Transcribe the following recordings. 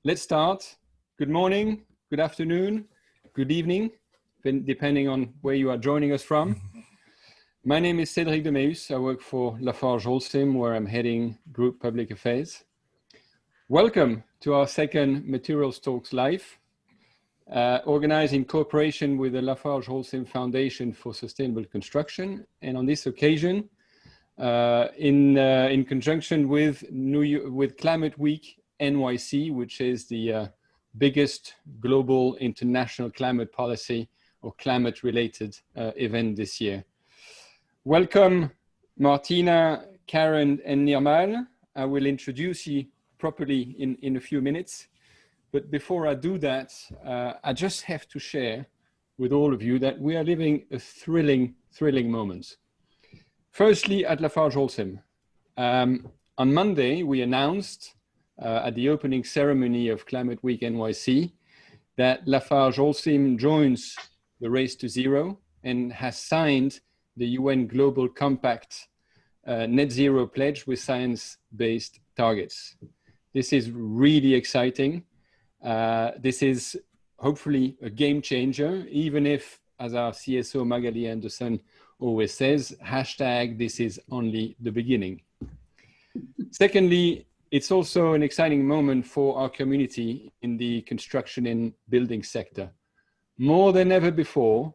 let's start. Good morning, good afternoon, good evening, depending on where you are joining us from. My name is Cédric Demeus. I work for LafargeHolcim, where I'm heading Group Public Affairs. Welcome to our second Materials Talks Live, organized in cooperation with the LafargeHolcim Foundation for Sustainable Construction. And on this occasion, in conjunction with Climate Week NYC, which is the biggest global international climate policy or climate related event this year. Welcome Martina, Karen and Nirmal. I will introduce you properly in a few minutes. But before I do that, I just have to share with all of you that we are living a thrilling moment. Firstly, at LafargeHolcim, on Monday, we announced at the opening ceremony of Climate Week NYC that LafargeHolcim joins the Race to Zero and has signed the UN Global Compact Net Zero Pledge with science-based targets. This is really exciting. This is hopefully a game changer, even if, as our CSO Magali Anderson always says, hashtag this is only the beginning. Secondly, it's also an exciting moment for our community in the construction and building sector. More than ever before,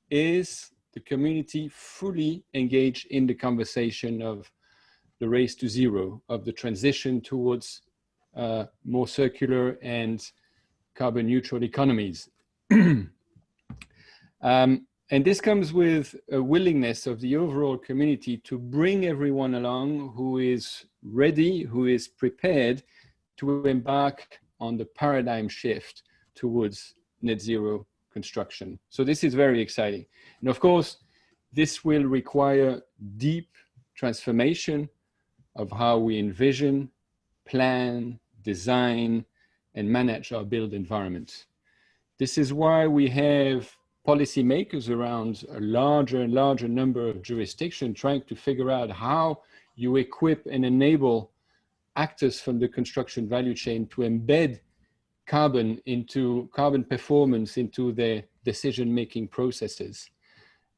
is the community fully engaged in the conversation of the race to zero, of the transition towards more circular and carbon neutral economies. And this comes with a willingness of the overall community to bring everyone along who is ready, who is prepared to embark on the paradigm shift towards net zero construction. So this is very exciting. And of course, this will require deep transformation of how we envision, plan, design, and manage our built environment. This is why we have policymakers around a larger and larger number of jurisdictions trying to figure out how you equip and enable actors from the construction value chain to embed carbon performance into their decision-making processes.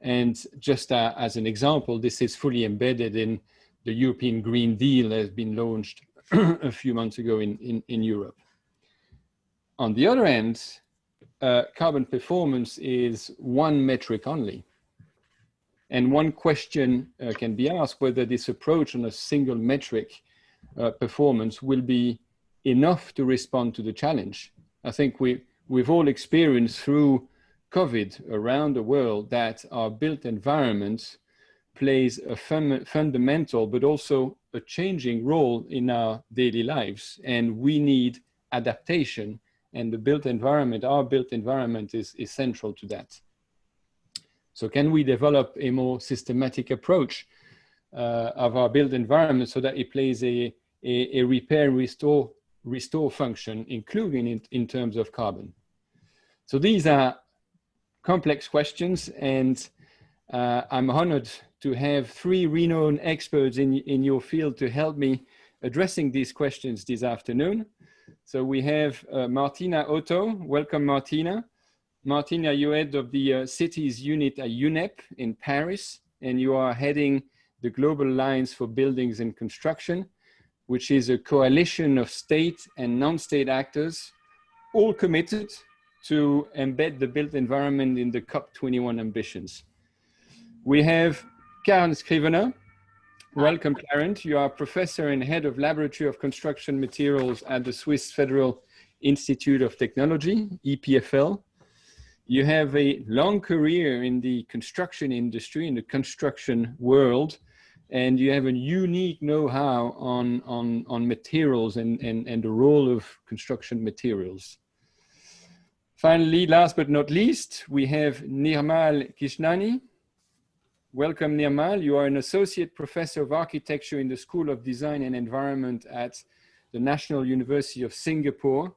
And just as an example, this is fully embedded in the European Green Deal that has been launched a few months ago in Europe. On the other hand, carbon performance is one metric only. And one question can be asked whether this approach on a single metric performance will be enough to respond to the challenge. I think we've all experienced through COVID around the world that our built environment plays a fundamental but also a changing role in our daily lives. And we need adaptation. And the built environment, our built environment is central to that. So can we develop a more systematic approach of our built environment so that it plays a repair and restore function, including in terms of carbon? So these are complex questions, and I'm honored to have three renowned experts in your field to help me addressing these questions this afternoon. So we have Martina Otto. Welcome, Martina. Martina, you're head of the cities unit at UNEP in Paris, and you are heading the Global Alliance for Buildings and Construction, which is a coalition of state and non-state actors, all committed to embed the built environment in the COP21 ambitions. We have Karen Scrivener. Welcome, Karen. You are professor and head of Laboratory of Construction Materials at the Swiss Federal Institute of Technology, EPFL. You have a long career in the construction industry, in the construction world, and you have a unique know-how on materials and the role of construction materials. Finally, last but not least, we have Nirmal Kishnani. Welcome, Nirmal. You are an associate professor of architecture in the School of Design and Environment at the National University of Singapore.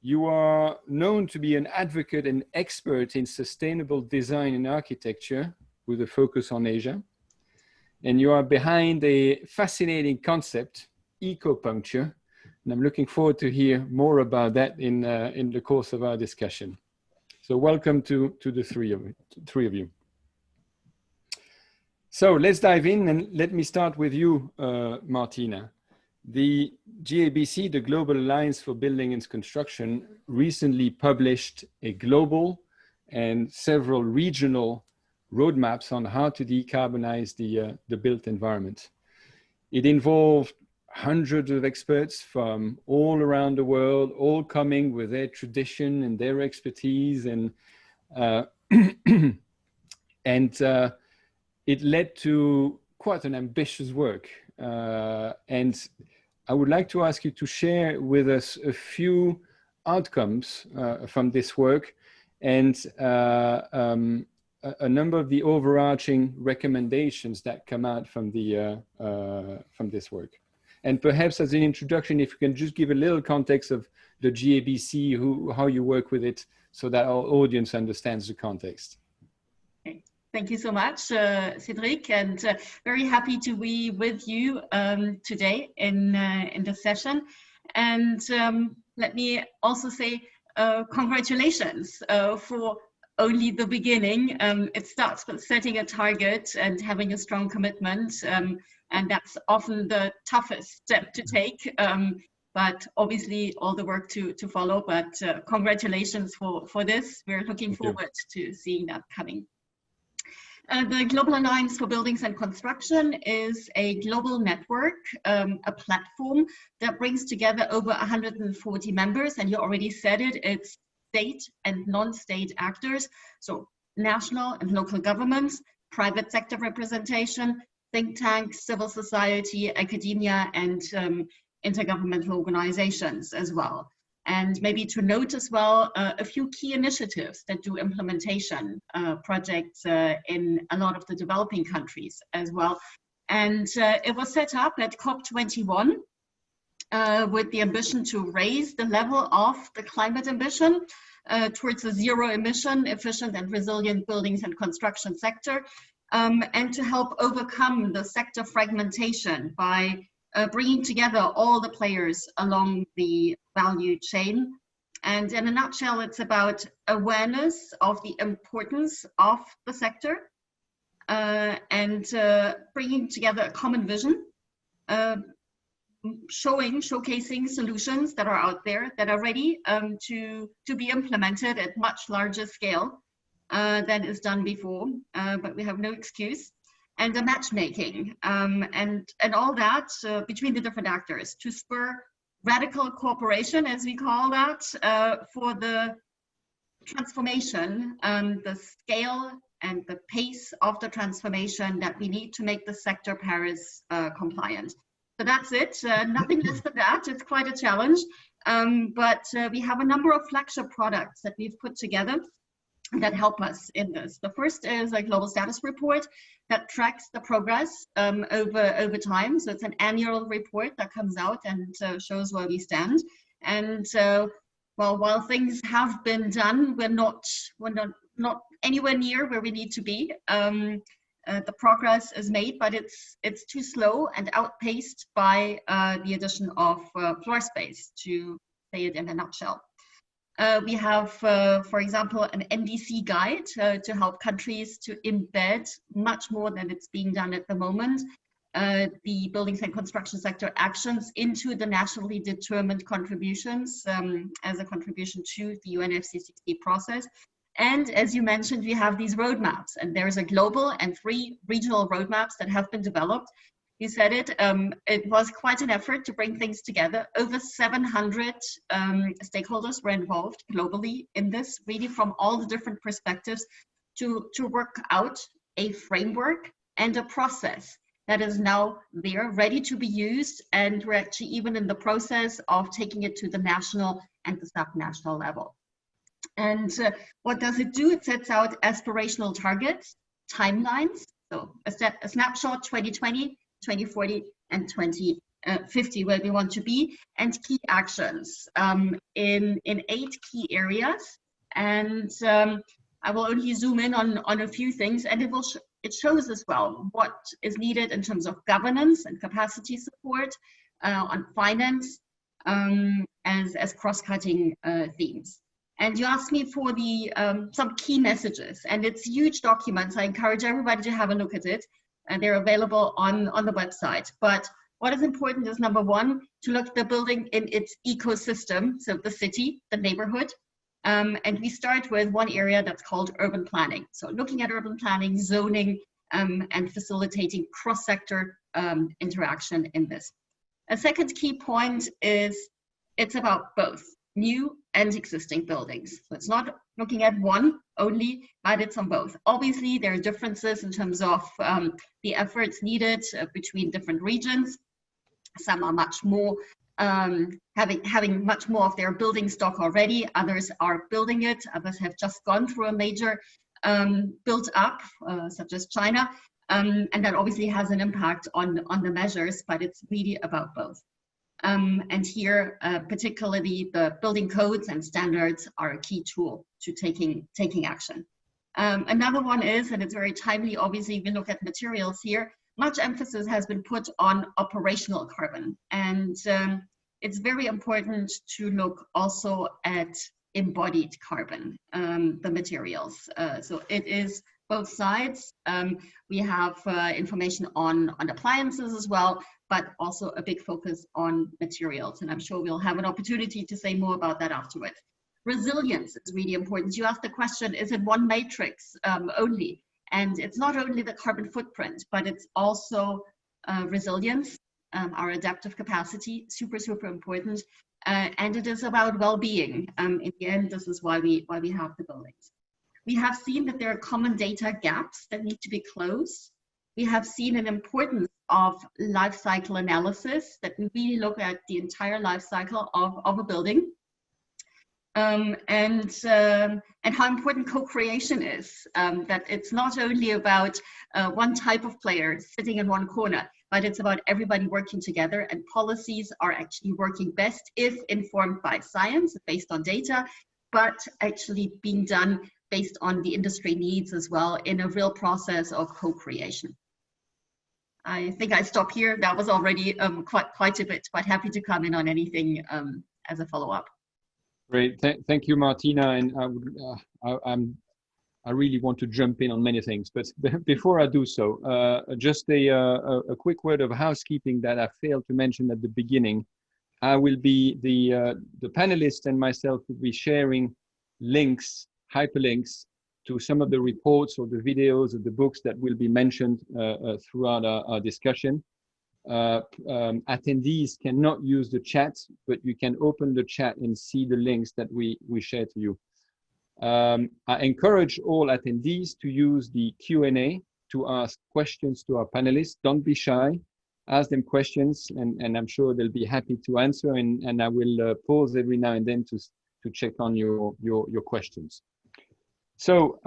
You are known to be an advocate and expert in sustainable design and architecture with a focus on Asia. And you are behind a fascinating concept, eco-puncture, And I'm looking forward to hear more about that in the course of our discussion. So welcome to the three of you. So let's dive in, and let me start with you, Martina. The GABC, the Global Alliance for Building and Construction, recently published a global and several regional roadmaps on how to decarbonize the built environment. It involved hundreds of experts from all around the world, all coming with their tradition and their expertise, and it led to quite an ambitious work. And I would like to ask you to share with us a few outcomes from this work, and a number of the overarching recommendations that come out from this work. And perhaps as an introduction, if you can just give a little context of the GABC, how you work with it, so that our audience understands the context. Okay. Thank you so much, Cedric, and very happy to be with you today in the session. And let me also say congratulations for only the beginning. It starts with setting a target and having a strong commitment, and that's often the toughest step to take, but obviously all the work to follow. But congratulations for this. We're looking forward to seeing that coming. The Global Alliance for Buildings and Construction is a global network, a platform that brings together over 140 members, and you already said it, it's state and non-state actors, so national and local governments, private sector representation, think tanks, civil society, academia, and intergovernmental organizations as well. And maybe to note as well, a few key initiatives that do implementation projects in a lot of the developing countries as well. And it was set up at COP21 with the ambition to raise the level of the climate ambition towards a zero emission, efficient and resilient buildings and construction sector, and to help overcome the sector fragmentation by bringing together all the players along the value chain. And in a nutshell, it's about awareness of the importance of the sector and bringing together a common vision, showcasing solutions that are out there that are ready to be implemented at much larger scale than is done before, but we have no excuse. And the matchmaking and all that between the different actors to spur radical cooperation, as we call that, for the transformation, the scale and the pace of the transformation that we need to make the sector Paris compliant. So that's it, nothing less than that. It's quite a challenge, but we have a number of flagship products that we've put together that help us in this. The first is a global status report that tracks the progress over time. So it's an annual report that comes out and shows where we stand. And well, while things have been done, we're not anywhere near where we need to be. The progress is made, but it's too slow and outpaced by the addition of floor space, to say it in a nutshell. We have, for example, an NDC guide to help countries to embed much more than it's being done at the moment, the buildings and construction sector actions into the nationally determined contributions as a contribution to the UNFCCC process. And as you mentioned, we have these roadmaps, and there's a global and 3 regional roadmaps that have been developed. You said it, it was quite an effort to bring things together. Over 700 stakeholders were involved globally in this, really from all the different perspectives to work out a framework and a process that is now there, ready to be used. And we're actually even in the process of taking it to the national and the sub-national level. And what does it do? It sets out aspirational targets, timelines. So a snapshot 2020, 2040 and 2050 where we want to be, and key actions in 8 key areas. And I will only zoom in on a few things, and it shows as well what is needed in terms of governance and capacity support, on finance, as cross-cutting themes. And you asked me for the some key messages, and it's huge documents. I encourage everybody to have a look at it, and they're available on the website. But what is important is, number one, to look at the building in its ecosystem, so the city, the neighborhood. And we start with one area that's called urban planning. So looking at urban planning, zoning, and facilitating cross-sector interaction in this. A second key point is it's about both new and existing buildings. So it's not looking at one only, but it's on both. Obviously, there are differences in terms of the efforts needed between different regions. Some are much more having much more of their building stock already. Others are building it. Others have just gone through a major build up, such as China. And that obviously has an impact on the measures, but it's really about both. And here, particularly the building codes and standards are a key tool to taking action. Another one is, and it's very timely, obviously, we look at materials here, much emphasis has been put on operational carbon. And it's very important to look also at embodied carbon, the materials. So it is both sides. We have information on appliances as well, but also a big focus on materials. And I'm sure we'll have an opportunity to say more about that afterwards. Resilience is really important. You asked the question, is it one matrix only? And it's not only the carbon footprint, but it's also resilience, our adaptive capacity, super, super important. And it is about well-being. In the end, this is why we have the buildings. We have seen that there are common data gaps that need to be closed. We have seen an importance of life cycle analysis, that we really look at the entire life cycle of a building. And how important co-creation is, that it's not only about one type of player sitting in one corner, but it's about everybody working together, and policies are actually working best if informed by science, based on data, but actually being done based on the industry needs as well in a real process of co-creation. I think I stop here. That was already quite a bit, but happy to comment on anything as a follow-up. Great, thank you, Martina. And I really want to jump in on many things, but before I do so, just a quick word of housekeeping that I failed to mention at the beginning. I will be the panelists and myself will be sharing links, hyperlinks to some of the reports or the videos or the books that will be mentioned throughout our discussion. Attendees cannot use the chat, but you can open the chat and see the links that we share to you. I encourage all attendees to use the Q&A to ask questions to our panelists. Don't be shy, ask them questions, and I'm sure they'll be happy to answer, and I will pause every now and then to check on your questions. So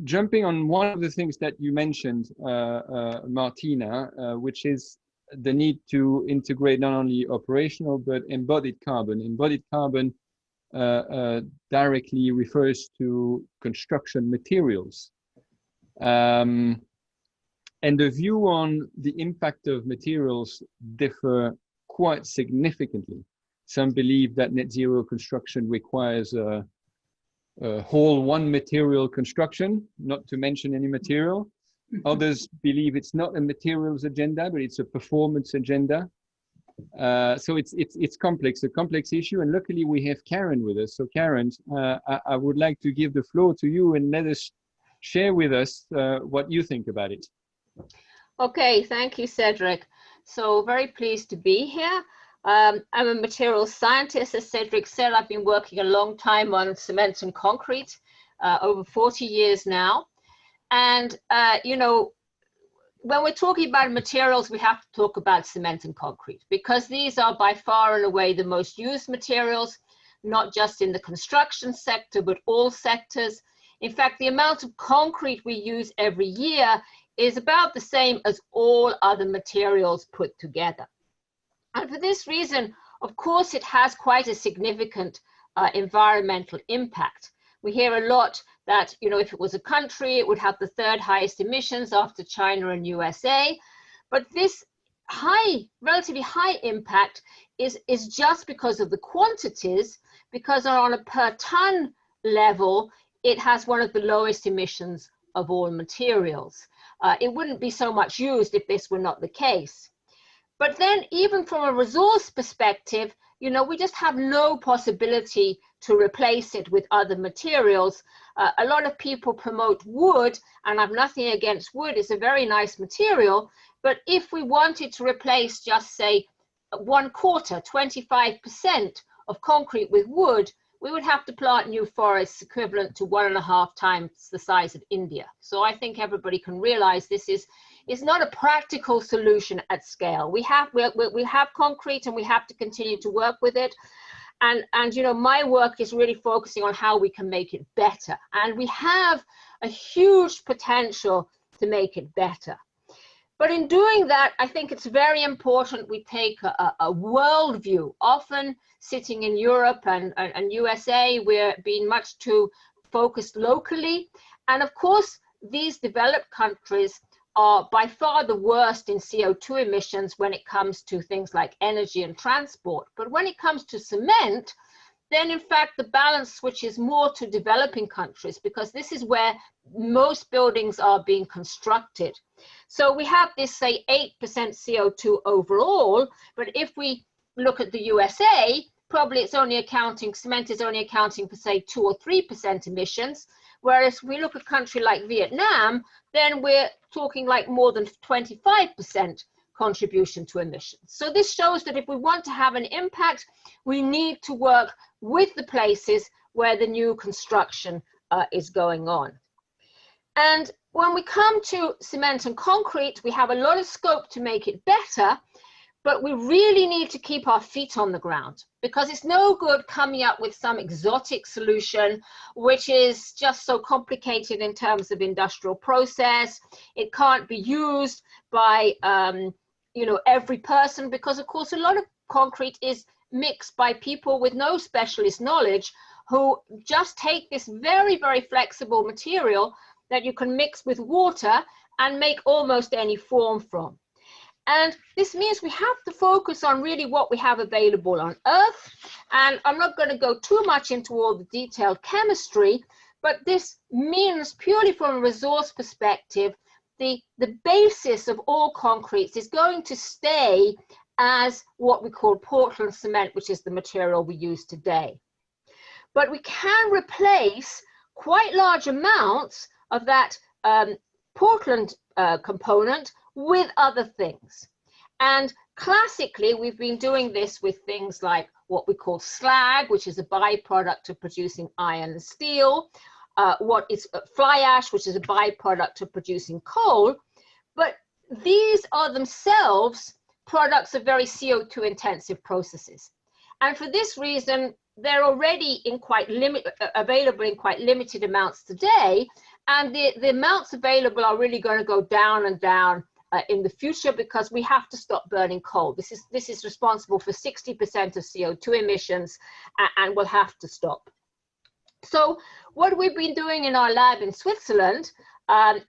jumping on one of the things that you mentioned, Martina, which is the need to integrate not only operational but embodied carbon. Embodied carbon directly refers to construction materials. And the view on the impact of materials differ quite significantly. Some believe that net zero construction requires a whole one material construction, not to mention any material. Others believe it's not a materials agenda, but it's a performance agenda. So it's complex, a complex issue. And luckily we have Karen with us. So Karen, I would like to give the floor to you and let us share with us what you think about it. Okay, thank you, Cedric. So very pleased to be here. I'm a materials scientist, as Cedric said. I've been working a long time on cement and concrete, over 40 years now. And, you know, when we're talking about materials, we have to talk about cement and concrete, because these are by far and away the most used materials, not just in the construction sector, but all sectors. In fact, the amount of concrete we use every year is about the same as all other materials put together. And for this reason, of course, it has quite a significant environmental impact. We hear a lot that, you know, if it was a country, it would have the third highest emissions after China and USA. But this relatively high impact is just because of the quantities, because on a per ton level, it has one of the lowest emissions of all materials. It wouldn't be so much used if this were not the case. But then even from a resource perspective, you know, we just have no possibility to replace it with other materials. A lot of people promote wood, and I've nothing against wood, it's a very nice material. But if we wanted to replace just say 1/4, 25% of concrete with wood, we would have to plant new forests equivalent to 1.5 times the size of India. So I think everybody can realize this is not a practical solution at scale. We have concrete and we have to continue to work with it. And you know, my work is really focusing on how we can make it better. And we have a huge potential to make it better. But in doing that, I think it's very important we take a world view. Often sitting in Europe and USA, we're being much too focused locally. And of course, these developed countries are by far the worst in CO2 emissions when it comes to things like energy and transport. But when it comes to cement, then in fact the balance switches more to developing countries, because this is where most buildings are being constructed. So we have this, say, 8% CO2 overall, but if we look at the USA, probably it's only accounting, cement is only accounting for, say, 2 or 3% emissions, whereas if we look at a country like Vietnam, then we're talking like more than 25% contribution to emissions. So this shows that if we want to have an impact, we need to work with the places where the new construction is going on. And when we come to cement and concrete, we have a lot of scope to make it better, but we really need to keep our feet on the ground, because it's no good coming up with some exotic solution which is just so complicated in terms of industrial process. It can't be used by you know, every person, because of course a lot of concrete is mixed by people with no specialist knowledge who just take this very, very flexible material that you can mix with water and make almost any form from. And this means we have to focus on really what we have available on Earth. And I'm not going to go too much into all the detailed chemistry, but this means purely from a resource perspective, the basis of all concretes is going to stay as what we call Portland cement, which is the material we use today. But we can replace quite large amounts of that Portland component with other things. And classically, we've been doing this with things like what we call slag, which is a byproduct of producing iron and steel, what is fly ash, which is a byproduct of producing coal. But these are themselves products of very CO2 intensive processes. And for this reason, they're already in available in quite limited amounts today. And the amounts available are really going to go down and down in the future, because we have to stop burning coal. This is responsible for 60% of CO2 emissions, and we'll have to stop. So what we've been doing in our lab in Switzerland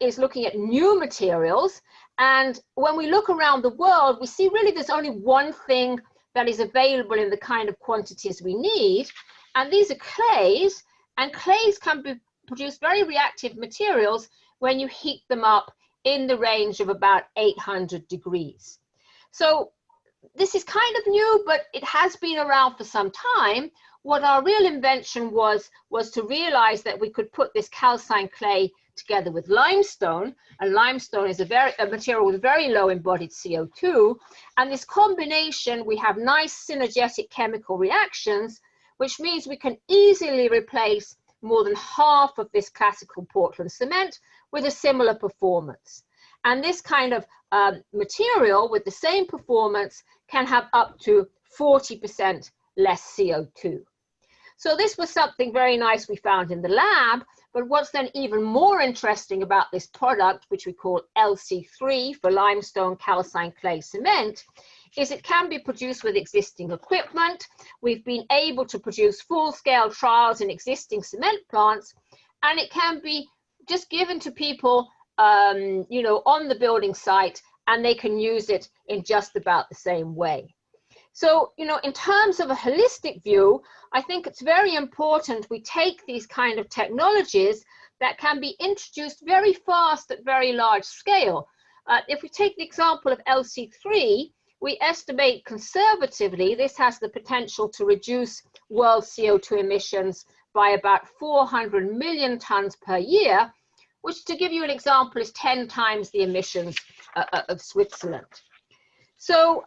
is looking at new materials. And when we look around the world, we see really there's only one thing that is available in the kind of quantities we need. And these are clays, and clays can produce very reactive materials when you heat them up in the range of about 800 degrees. So this is kind of new, but it has been around for some time. What our real invention was to realize that we could put this calcined clay together with limestone, and limestone is a material with very low embodied CO2, and this combination, we have nice synergetic chemical reactions, which means we can easily replace more than half of this classical Portland cement with a similar performance. And this kind of material with the same performance can have up to 40% less CO2. So this was something very nice we found in the lab. But what's then even more interesting about this product, which we call LC3 for limestone calcined clay cement, is it can be produced with existing equipment. We've been able to produce full-scale trials in existing cement plants, and it can be just given to people you know, on the building site, and they can use it in just about the same way. So, you know, in terms of a holistic view, I think it's very important we take these kind of technologies that can be introduced very fast at very large scale. If we take the example of LC3, we estimate conservatively this has the potential to reduce world CO2 emissions by about 400 million tons per year, which, to give you an example, is 10 times the emissions of Switzerland. So,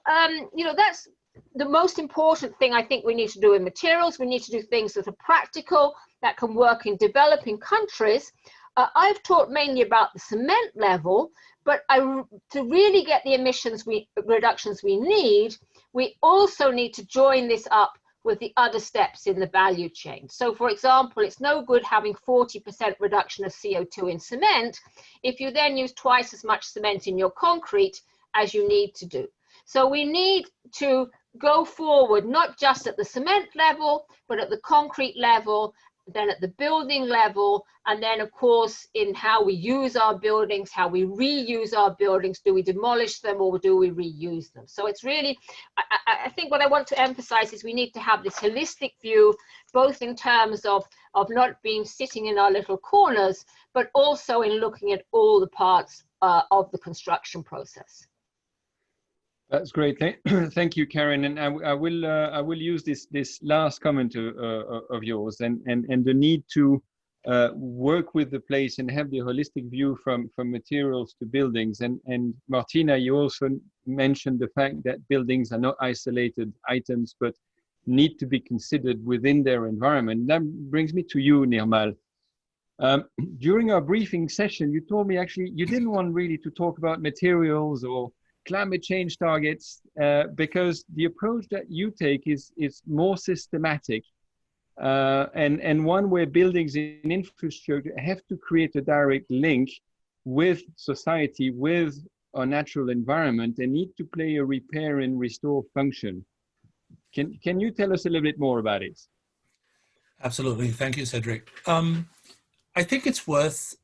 you know, that's the most important thing I think we need to do in materials. We need to do things that are practical, that can work in developing countries. I've talked mainly about the cement level, but to really get the emissions reductions we need, we also need to join this up with the other steps in the value chain. So, for example, it's no good having 40% reduction of CO2 in cement if you then use twice as much cement in your concrete as you need to do. So we need to go forward, not just at the cement level, but at the concrete level, then at the building level, and then of course in how we use our buildings, how we reuse our buildings. Do we demolish them or do we reuse them? So it's really, I think what I want to emphasize is we need to have this holistic view, both in terms of not being sitting in our little corners, but also in looking at all the parts of the construction process. That's great. Thank you, Karen. And I will use this last comment of yours and the need to work with the place and have the holistic view from materials to buildings. And Martina, you also mentioned the fact that buildings are not isolated items, but need to be considered within their environment. That brings me to you, Nirmal. During our briefing session, you told me actually you didn't want really to talk about materials or climate change targets because the approach that you take is more systematic and one where buildings and infrastructure have to create a direct link with society, with our natural environment, and need to play a repair and restore function. Can you tell us a little bit more about it? Absolutely. Thank you, Cedric. I think it's worth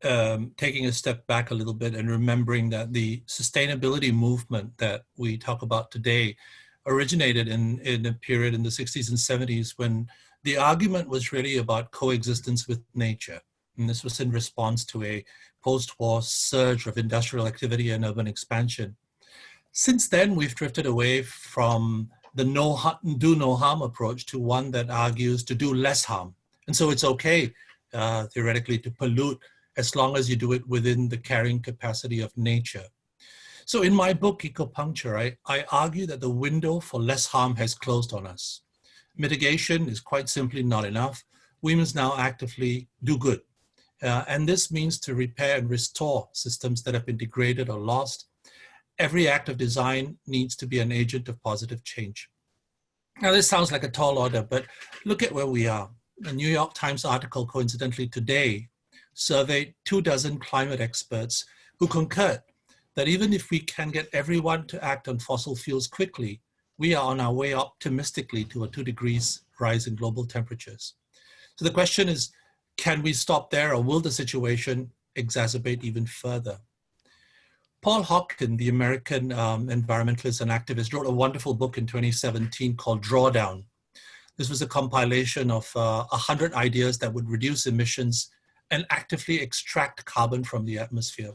taking a step back a little bit and remembering that the sustainability movement that we talk about today originated in a period in the 60s and 70s when the argument was really about coexistence with nature. And this was in response to a post-war surge of industrial activity and urban expansion. Since then, we've drifted away from the do no harm approach to one that argues to do less harm. And so it's okay theoretically to pollute as long as you do it within the carrying capacity of nature. So in my book, Ecopuncture, I argue that the window for less harm has closed on us. Mitigation is quite simply not enough. We must now actively do good. And this means to repair and restore systems that have been degraded or lost. Every act of design needs to be an agent of positive change. Now, this sounds like a tall order, but look at where we are. A New York Times article, coincidentally today, surveyed 24 climate experts who concurred that even if we can get everyone to act on fossil fuels quickly, we are on our way optimistically to a 2 degrees rise in global temperatures. So the question is, can we stop there, or will the situation exacerbate even further? Paul Hawken, the American environmentalist and activist, wrote a wonderful book in 2017 called Drawdown. This was a compilation of 100 ideas that would reduce emissions and actively extract carbon from the atmosphere.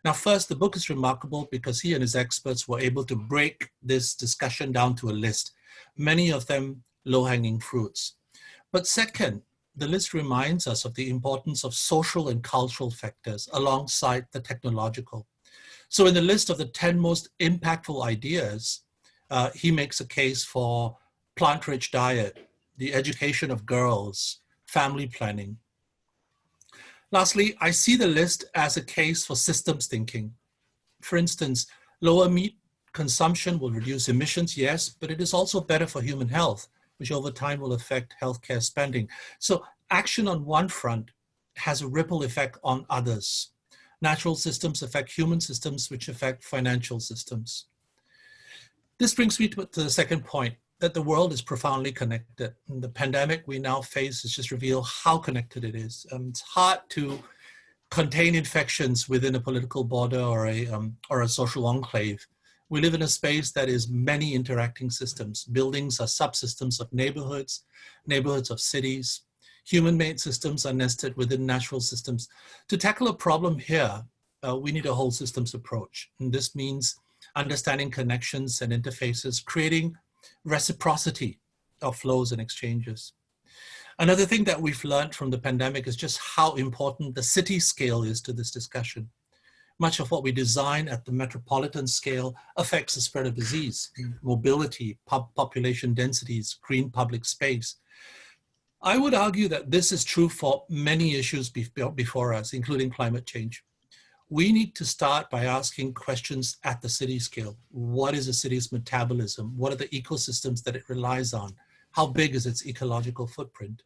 Now, first, the book is remarkable because he and his experts were able to break this discussion down to a list, many of them low-hanging fruits. But second, the list reminds us of the importance of social and cultural factors alongside the technological. So in the list of the 10 most impactful ideas, he makes a case for plant-rich diet, the education of girls, family planning. Lastly, I see the list as a case for systems thinking. For instance, lower meat consumption will reduce emissions, yes, but it is also better for human health, which over time will affect healthcare spending. So action on one front has a ripple effect on others. Natural systems affect human systems, which affect financial systems. This brings me to the second point, that the world is profoundly connected. And the pandemic we now face has just revealed how connected it is. It's hard to contain infections within a political border or a social enclave. We live in a space that is many interacting systems. Buildings are subsystems of neighborhoods, neighborhoods of cities. Human-made systems are nested within natural systems. To tackle a problem here, we need a whole systems approach. And this means understanding connections and interfaces, creating reciprocity of flows and exchanges. Another thing that we've learned from the pandemic is just how important the city scale is to this discussion. Much of what we design at the metropolitan scale affects the spread of disease, mobility, population densities, green public space. I would argue that this is true for many issues before us, including climate change. We need to start by asking questions at the city scale. What is a city's metabolism? What are the ecosystems that it relies on? How big is its ecological footprint?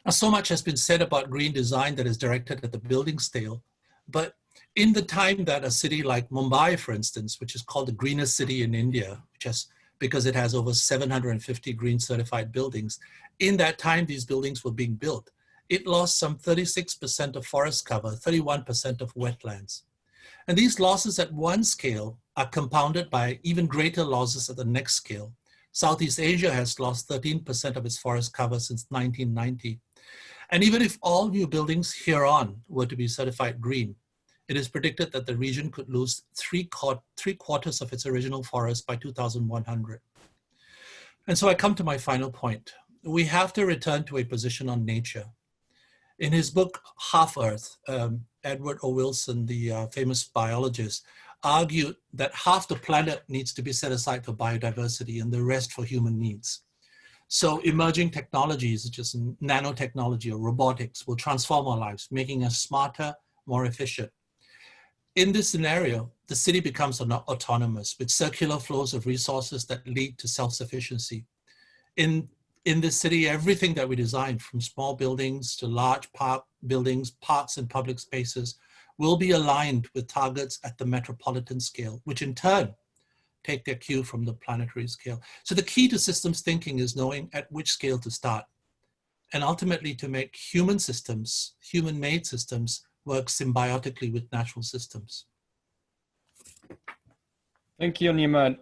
Now, so much has been said about green design that is directed at the building scale, but in the time that a city like Mumbai, for instance, which is called the greenest city in India, because it has over 750 green certified buildings, in that time these buildings were being built, it lost some 36% of forest cover, 31% of wetlands. And these losses at one scale are compounded by even greater losses at the next scale. Southeast Asia has lost 13% of its forest cover since 1990. And even if all new buildings here on were to be certified green, it is predicted that the region could lose three quarters of its original forest by 2100. And so I come to my final point. We have to return to a position on nature. In his book, Half Earth, Edward O. Wilson, the famous biologist, argued that half the planet needs to be set aside for biodiversity and the rest for human needs. So emerging technologies such as nanotechnology or robotics will transform our lives, making us smarter, more efficient. In this scenario, the city becomes autonomous with circular flows of resources that lead to self-sufficiency. In this city, everything that we design, from small buildings to large buildings, parks and public spaces, will be aligned with targets at the metropolitan scale, which in turn take their cue from the planetary scale. So the key to systems thinking is knowing at which scale to start, and ultimately to make human systems, human-made systems, work symbiotically with natural systems. Thank you, Nirmal.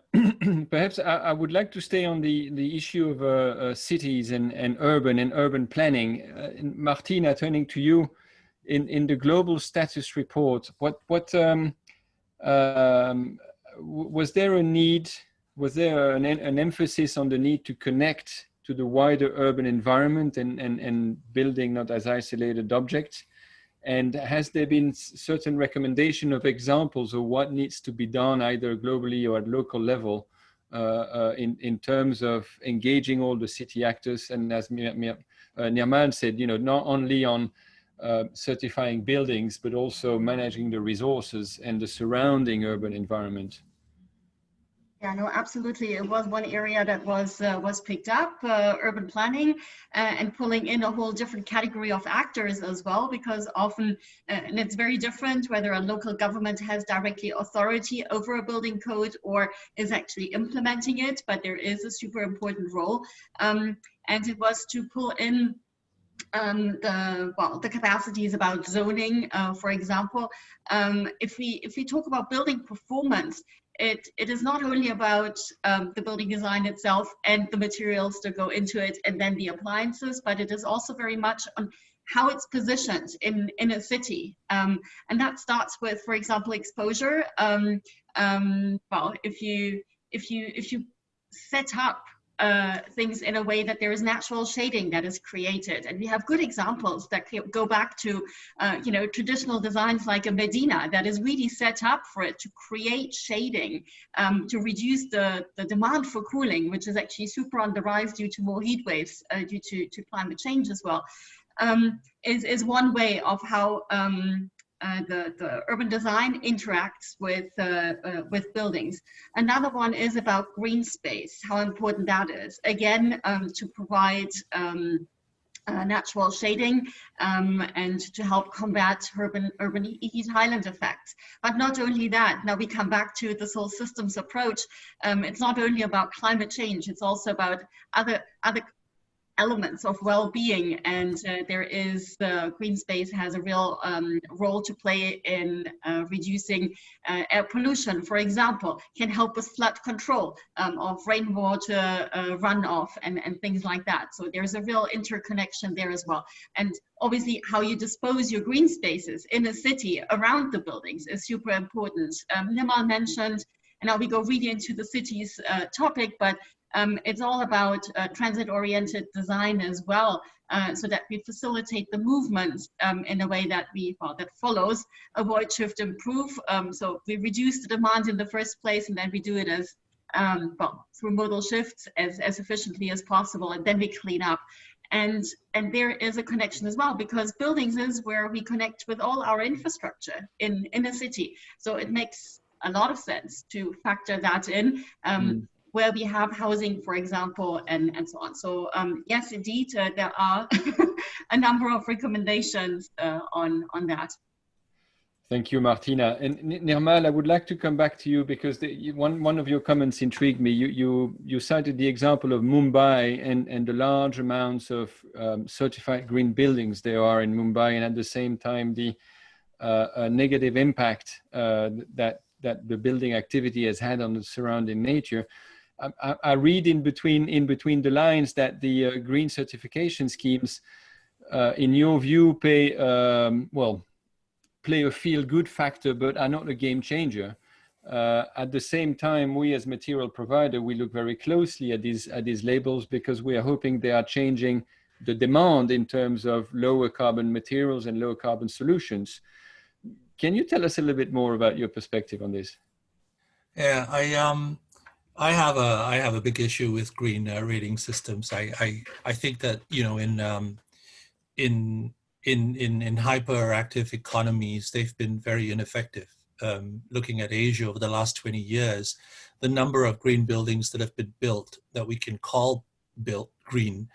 Perhaps I would like to stay on the issue of cities and urban planning. Martina, turning to you, in the global status report, was there a need? Was there an emphasis on the need to connect to the wider urban environment and building not as isolated objects? And has there been certain recommendation of examples of what needs to be done either globally or at local level in terms of engaging all the city actors? And as Nirmal said, not only on certifying buildings, but also managing the resources and the surrounding urban environment. Yeah, no, absolutely. It was one area that was picked up, urban planning, and pulling in a whole different category of actors as well, because often, and it's very different whether a local government has directly authority over a building code or is actually implementing it, but there is a super important role. And it was to pull in the capacities about zoning, for example. If we talk about building performance, it is not only about the building design itself and the materials that go into it and then the appliances, but it is also very much on how it's positioned in a city. And that starts with, for example, exposure. Well, if you set up things in a way that there is natural shading that is created, and we have good examples that go back to traditional designs like a Medina that is really set up for it to create shading, to reduce the demand for cooling, which is actually super on the rise due to more heat waves due to climate change as well, is one way of how the urban design interacts with buildings. Another one is about green space, how important that is. Again, to provide natural shading and to help combat urban heat island effects. But not only that, now we come back to this whole systems approach. It's not only about climate change, it's also about other elements of well-being, and there is green space has a real role to play in reducing air pollution, for example, can help with flood control of rainwater runoff and things like that. So there's a real interconnection there as well. And obviously how you dispose your green spaces in a city around the buildings is super important. Nirmal mentioned, and now we go really into the city's topic, but it's all about transit-oriented design as well, so that we facilitate the movement in a way that that follows avoid, shift, improve. So we reduce the demand in the first place, and then we do it as through modal shifts as efficiently as possible, and then we clean up. And there is a connection as well, because buildings is where we connect with all our infrastructure in a city. So it makes a lot of sense to factor that in. Where we have housing, for example, and so on. So yes, indeed, there are a number of recommendations on that. Thank you, Martina. And Nirmal, I would like to come back to you, because one of your comments intrigued me. You cited the example of Mumbai and the large amounts of certified green buildings there are in Mumbai, and at the same time the negative impact that the building activity has had on the surrounding nature. I read in between the lines that the green certification schemes, in your view, play a feel-good factor, but are not a game changer. At the same time, we as material provider, we look very closely at these labels, because we are hoping they are changing the demand in terms of lower carbon materials and lower carbon solutions. Can you tell us a little bit more about your perspective on this? Yeah, I have a big issue with green rating systems. I think that, you know, in hyperactive economies, they've been very ineffective. Looking at Asia over the last 20 years, the number of green buildings that have been built that we can call built green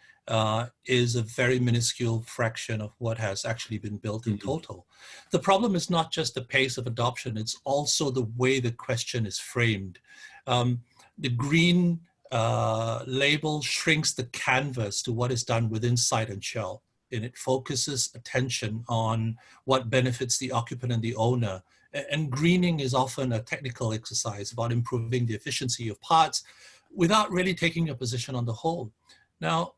is a very minuscule fraction of what has actually been built in total. The problem is not just the pace of adoption, it's also the way the question is framed. The green label shrinks the canvas to what is done within site and shell, and it focuses attention on what benefits the occupant and the owner. And greening is often a technical exercise about improving the efficiency of parts without really taking a position on the whole. Now,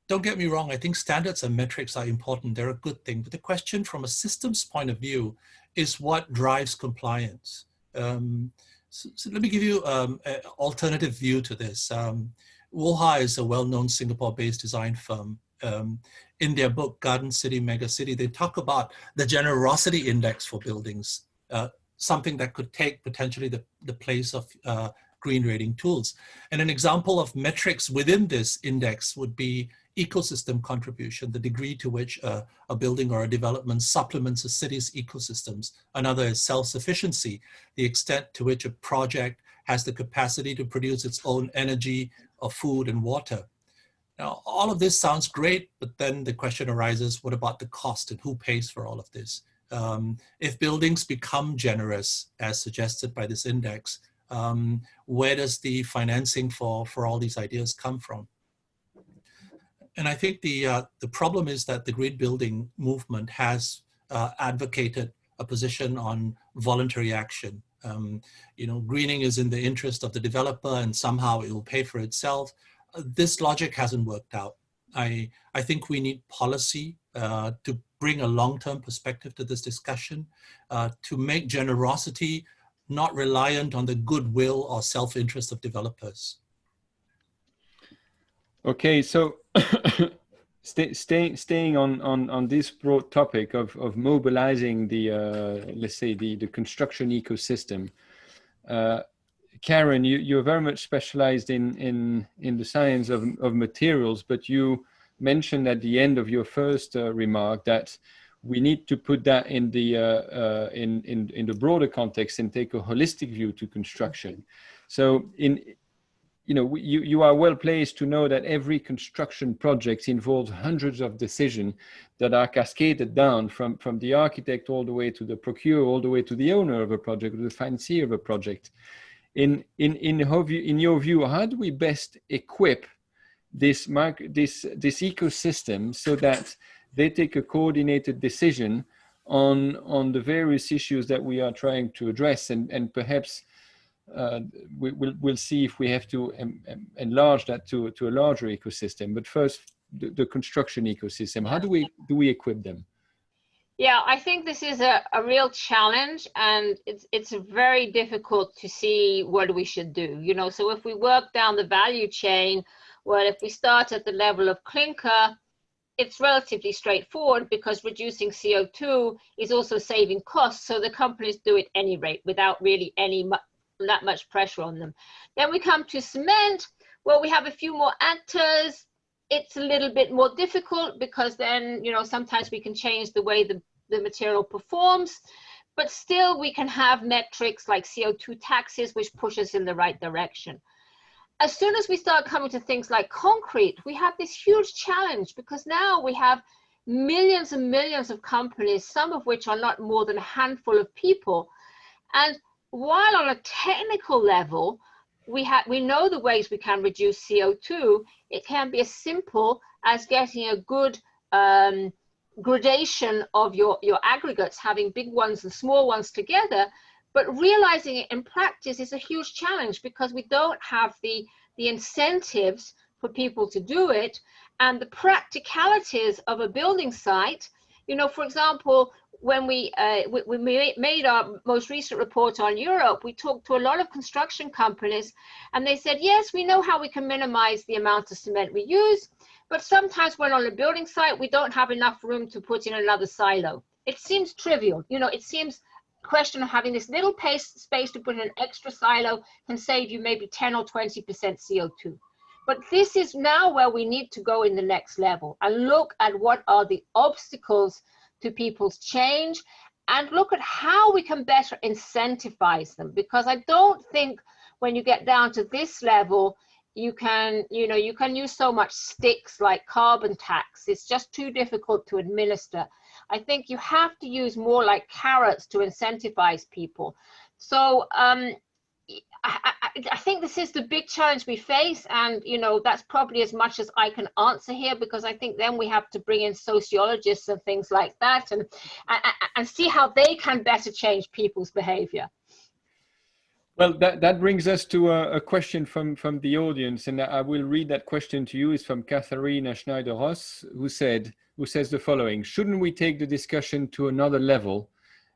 don't get me wrong, I think standards and metrics are important, they're a good thing, but the question from a systems point of view is what drives compliance. So let me give you an alternative view to this. Woha is a well-known Singapore-based design firm. In their book, Garden City, Mega City, they talk about the generosity index for buildings, something that could take potentially the place of green rating tools. And an example of metrics within this index would be ecosystem contribution, the degree to which a building or a development supplements a city's ecosystems. Another is self-sufficiency, the extent to which a project has the capacity to produce its own energy or food and water. Now, all of this sounds great, but then the question arises, what about the cost and who pays for all of this? If buildings become generous, as suggested by this index, where does the financing for all these ideas come from? And I think the problem is that the green building movement has advocated a position on voluntary action. You know, greening is in the interest of the developer and somehow it will pay for itself. This logic hasn't worked out. I think we need policy to bring a long-term perspective to this discussion, to make generosity not reliant on the goodwill or self-interest of developers. Okay, so staying on this broad topic of mobilizing the let's say the construction ecosystem, Karen, you're very much specialized in the science of materials, but you mentioned at the end of your first remark that we need to put that in the broader context and take a holistic view to construction. So you are well placed to know that every construction project involves hundreds of decisions that are cascaded down from the architect all the way to the procurer, all the way to the owner of a project, or the financier of a project. In your view, how do we best equip this ecosystem so that they take a coordinated decision on the various issues that we are trying to address, and perhaps we'll see if we have to enlarge that to a larger ecosystem. But first, the construction ecosystem. How do we equip them? Yeah, I think this is a real challenge, and it's very difficult to see what we should do. You know, so if we work down the value chain, well, if we start at the level of clinker, it's relatively straightforward because reducing CO2 is also saving costs. So the companies do it any rate without really that much pressure on them. Then we come to cement. Well, we have a few more actors. It's a little bit more difficult because then, you know, sometimes we can change the way the material performs, but still we can have metrics like CO2 taxes, which push us in the right direction. As soon as we start coming to things like concrete, we have this huge challenge because now we have millions and millions of companies, some of which are not more than a handful of people. And while on a technical level, we know the ways we can reduce CO2, it can be as simple as getting a good gradation of your aggregates, having big ones and small ones together. But realizing it in practice is a huge challenge because we don't have the incentives for people to do it, and the practicalities of a building site. You know, for example, when we made our most recent report on Europe, we talked to a lot of construction companies, and they said, yes, we know how we can minimize the amount of cement we use, but sometimes when on a building site, we don't have enough room to put in another silo. It seems trivial. You know, it seems a question of having this little space to put in an extra silo can save you maybe 10 or 20% CO2. But this is now where we need to go in the next level and look at what are the obstacles to people's change and look at how we can better incentivize them. Because I don't think when you get down to this level, you can use so much sticks like carbon tax. It's just too difficult to administer. I think you have to use more like carrots to incentivize people. So I think this is the big challenge we face, and you know, that's probably as much as I can answer here, because I think then we have to bring in sociologists and things like that and see how they can better change people's behavior. Well, that brings us to a question from the audience, and I will read that question to you. It's from Katharina Schneider-Ross, who says the following: shouldn't we take the discussion to another level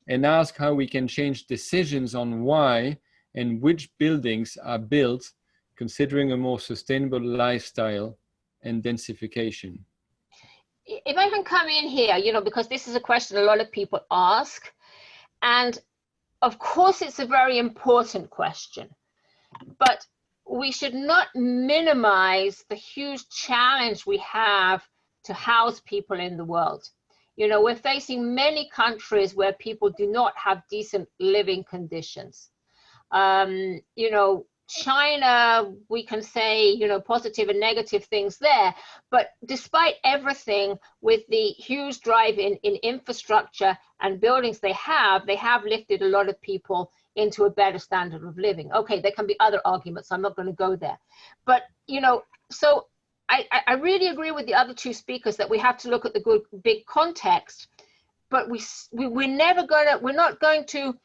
and ask how we can change decisions on why and which buildings are built, considering a more sustainable lifestyle and densification? If I can come in here, you know, because this is a question a lot of people ask, and of course it's a very important question, but we should not minimize the huge challenge we have to house people in the world. You know, we're facing many countries where people do not have decent living conditions. You know, China, we can say, you know, positive and negative things there, but despite everything, with the huge drive in infrastructure and buildings they have lifted a lot of people into a better standard of living. Okay, there can be other arguments, I'm not going to go there, but you know, so I really agree with the other two speakers that we have to look at the good big context, but we're not going to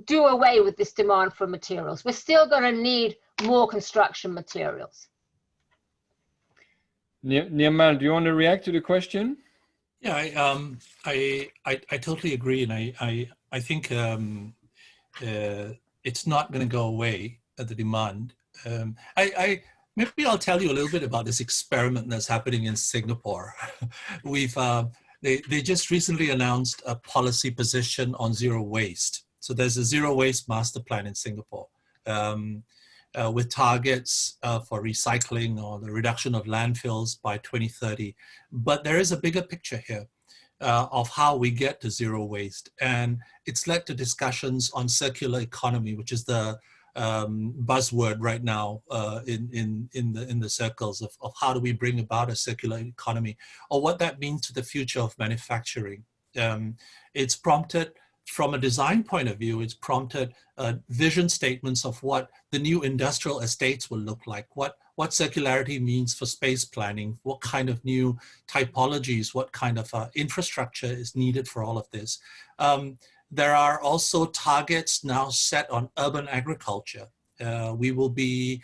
do away with this demand for materials. We're still going to need more construction materials. Nirmal, do you want to react to the question? Yeah, I totally agree, and I think it's not going to go away at the demand. Maybe I'll tell you a little bit about this experiment that's happening in Singapore. They just recently announced a policy position on zero waste. So there's a zero waste master plan in Singapore with targets for recycling or the reduction of landfills by 2030. But there is a bigger picture here of how we get to zero waste. And it's led to discussions on circular economy, which is the buzzword right now in the circles of how do we bring about a circular economy, or what that means to the future of manufacturing. It's prompted, from a design point of view, it's prompted vision statements of what the new industrial estates will look like, what what circularity means for space planning, what kind of new typologies, what kind of infrastructure is needed for all of this. There are also targets now set on urban agriculture. We will be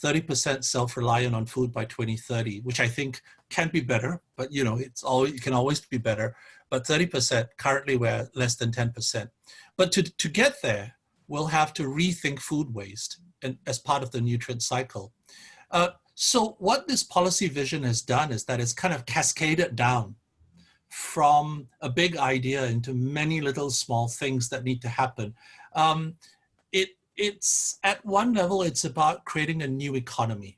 30% self-reliant on food by 2030, which I think can be better, but you know, it can always be better. But 30%, currently we're less than 10%. But to get there, we'll have to rethink food waste and as part of the nutrient cycle. So what this policy vision has done is that it's kind of cascaded down from a big idea into many little small things that need to happen. It's at one level, it's about creating a new economy.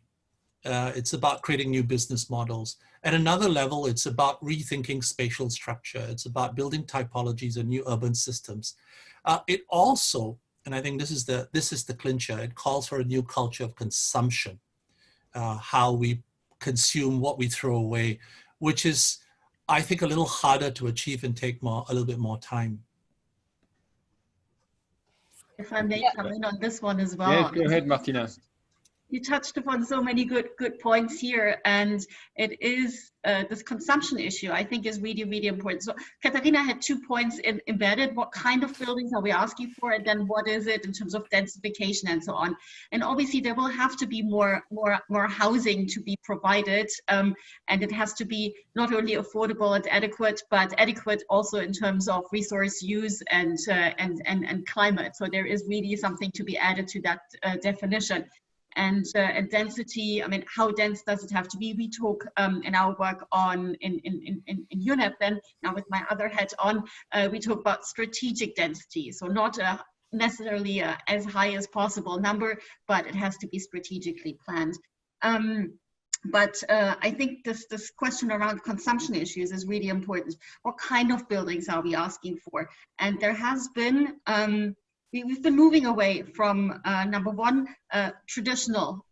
It's about creating new business models. At another level, it's about rethinking spatial structure. It's about building typologies and new urban systems. It also, and I think this is the clincher, it calls for a new culture of consumption. How we consume, what we throw away, which is, I think, a little harder to achieve and take a little bit more time. If I may come in on this one as well. Yes, go ahead, Martina. You touched upon so many good points here, and it is this consumption issue, I think, is really, really important. So Katharina had 2 points embedded. What kind of buildings are we asking for, and then what is it in terms of densification and so on? And obviously there will have to be more housing to be provided, and it has to be not only affordable and adequate, but adequate also in terms of resource use and climate. So there is really something to be added to that definition. And density, I mean, how dense does it have to be? We talk in our work on in UNEP, then now with my other hat on, we talk about strategic density. So not necessarily as high as possible number, but it has to be strategically planned. But I think this question around consumption issues is really important. What kind of buildings are we asking for? And there has been, we've been moving away from number one, traditional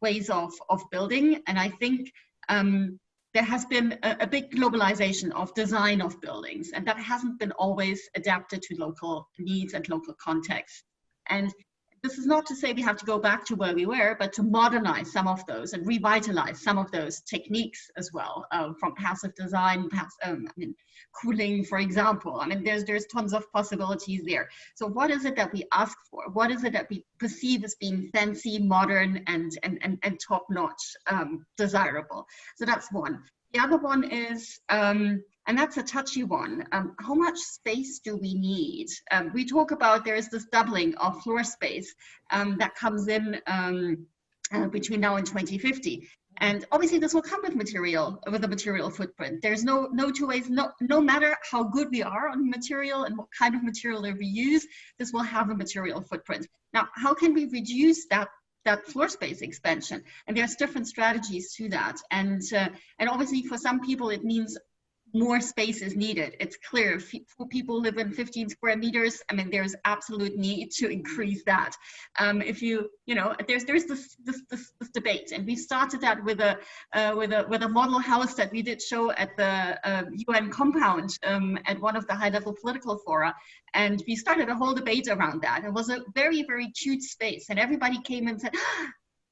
ways of building. And I think there has been a big globalization of design of buildings, and that hasn't been always adapted to local needs and local contexts. And this is not to say we have to go back to where we were, but to modernize some of those and revitalize some of those techniques as well, from passive design, I mean, cooling, for example. I mean, there's tons of possibilities there. So what is it that we ask for? What is it that we perceive as being fancy, modern, and top-notch, desirable? So that's one. The other one is, and that's a touchy one. How much space do we need? We talk about there is this doubling of floor space that comes in between now and 2050. And obviously this will come with a material footprint. There's no two ways, no matter how good we are on material and what kind of material we use, this will have a material footprint. Now, how can we reduce that floor space expansion? And there's different strategies to that. And obviously for some people, it means more space is needed. It's clear if people live in 15 square meters, I mean, there's absolute need to increase that. If you know, there's this debate, and we started that with a model house that we did show at the UN compound at one of the high-level political fora, and we started a whole debate around that. It was a very, very cute space, and everybody came and said,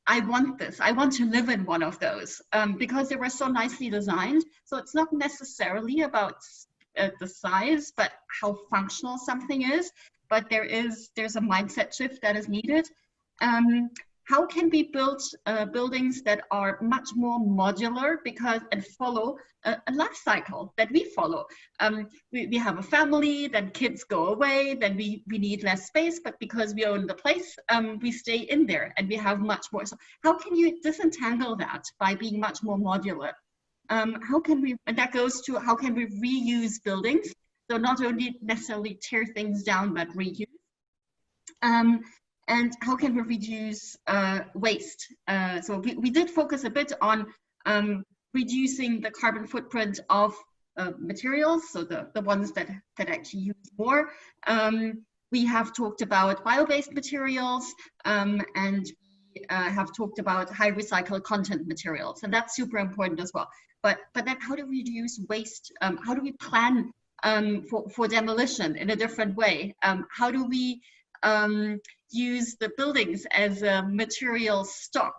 I want this. I want to live in one of those because they were so nicely designed. So it's not necessarily about the size, but how functional something is. But there's a mindset shift that is needed. How can we build buildings that are much more modular and follow a life cycle that we follow? We have a family, then kids go away, then we need less space, but because we own the place, we stay in there and we have much more. So how can you disentangle that by being much more modular? How can we, and that goes to how can we reuse buildings? So not only necessarily tear things down, but reuse. And how can we reduce waste? So we did focus a bit on reducing the carbon footprint of materials, so the ones that actually use more. We have talked about bio-based materials, and we have talked about high recycled content materials, and that's super important as well. But then how do we reduce waste? How do we plan for demolition in a different way? How do we use the buildings as a material stock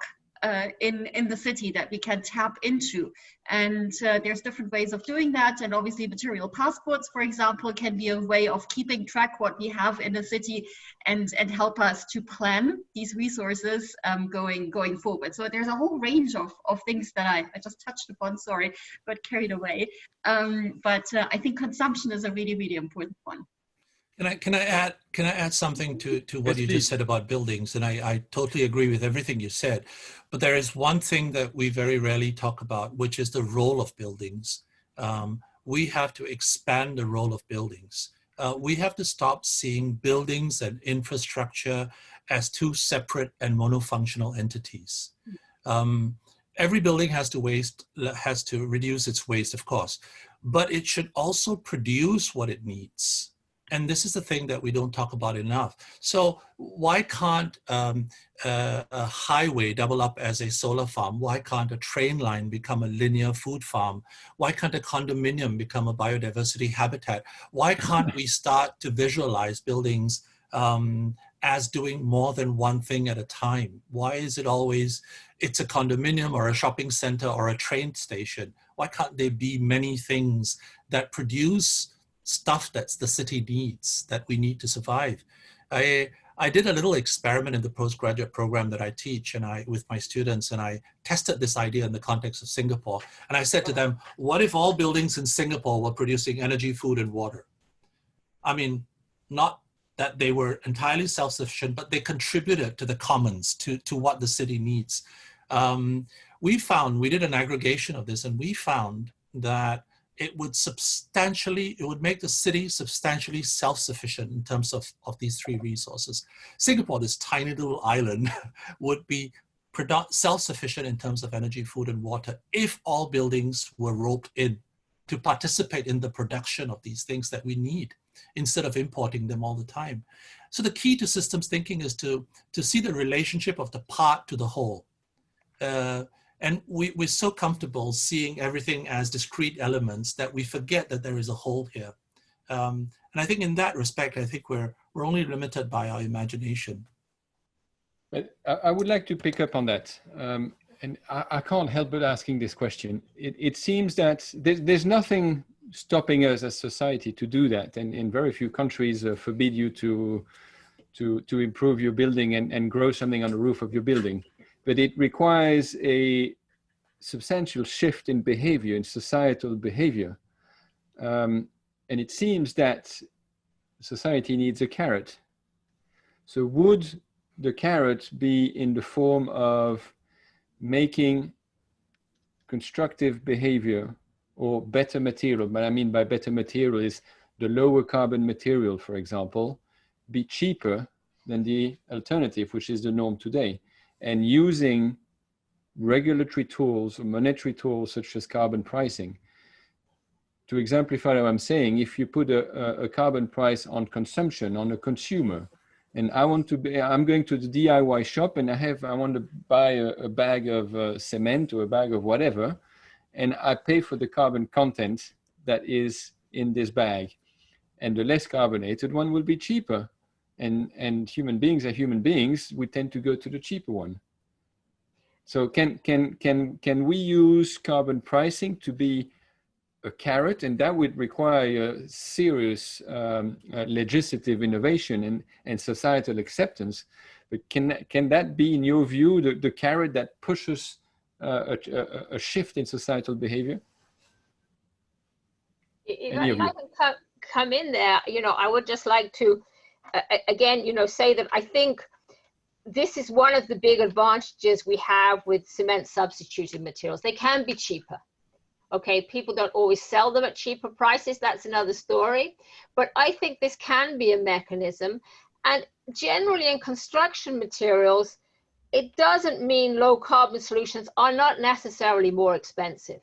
in the city that we can tap into. And there's different ways of doing that. And obviously material passports, for example, can be a way of keeping track what we have in the city and help us to plan these resources going forward. So there's a whole range of things that I just touched upon, sorry, got carried away. But I think consumption is a really, really important one. Can I add something to what you just said about buildings? And I totally agree with everything you said, but there is one thing that we very rarely talk about, which is the role of buildings. We have to expand the role of buildings. We have to stop seeing buildings and infrastructure as two separate and monofunctional entities. Every building has to reduce its waste, of course, but it should also produce what it needs. And this is the thing that we don't talk about enough. So why can't a highway double up as a solar farm? Why can't a train line become a linear food farm? Why can't a condominium become a biodiversity habitat? Why can't we start to visualize buildings as doing more than one thing at a time? Why is it always, it's a condominium or a shopping center or a train station? Why can't there be many things that produce stuff that the city needs, that we need to survive? I did a little experiment in the postgraduate program that I teach with my students, and I tested this idea in the context of Singapore. And I said to them, what if all buildings in Singapore were producing energy, food, and water? I mean, not that they were entirely self-sufficient, but they contributed to the commons, to what the city needs. We did an aggregation of this, and we found that it would make the city substantially self-sufficient in terms of these three resources. Singapore, this tiny little island, would be self-sufficient in terms of energy, food, and water if all buildings were roped in to participate in the production of these things that we need, instead of importing them all the time. So the key to systems thinking is to see the relationship of the part to the whole. And we're so comfortable seeing everything as discrete elements that we forget that there is a whole here. And I think in that respect, I think we're only limited by our imagination. But I would like to pick up on that. And I can't help but asking this question. It seems that there's nothing stopping us as society to do that. And in very few countries forbid you to improve your building and grow something on the roof of your building. But it requires a substantial shift in behavior, in societal behavior. And it seems that society needs a carrot. So would the carrot be in the form of making constructive behavior or better material? What I mean by better material is the lower carbon material, for example, be cheaper than the alternative, which is the norm today. And using regulatory tools or monetary tools such as carbon pricing. To exemplify what I'm saying, if you put a carbon price on consumption, on a consumer, and I'm going to the DIY shop and I want to buy a bag of cement or a bag of whatever, and I pay for the carbon content that is in this bag. And the less carbonated one will be cheaper. And human beings are human beings, we tend to go to the cheaper one. So can we use carbon pricing to be a carrot? And that would require a serious legislative innovation and societal acceptance. But can that be, in your view, the carrot that pushes a shift in societal behavior? If I can come in there, I would just like to again, say that I think this is one of the big advantages we have with cement substituted materials. They can be cheaper. Okay, people don't always sell them at cheaper prices. That's another story. But I think this can be a mechanism. And generally in construction materials, it doesn't mean low carbon solutions are not necessarily more expensive,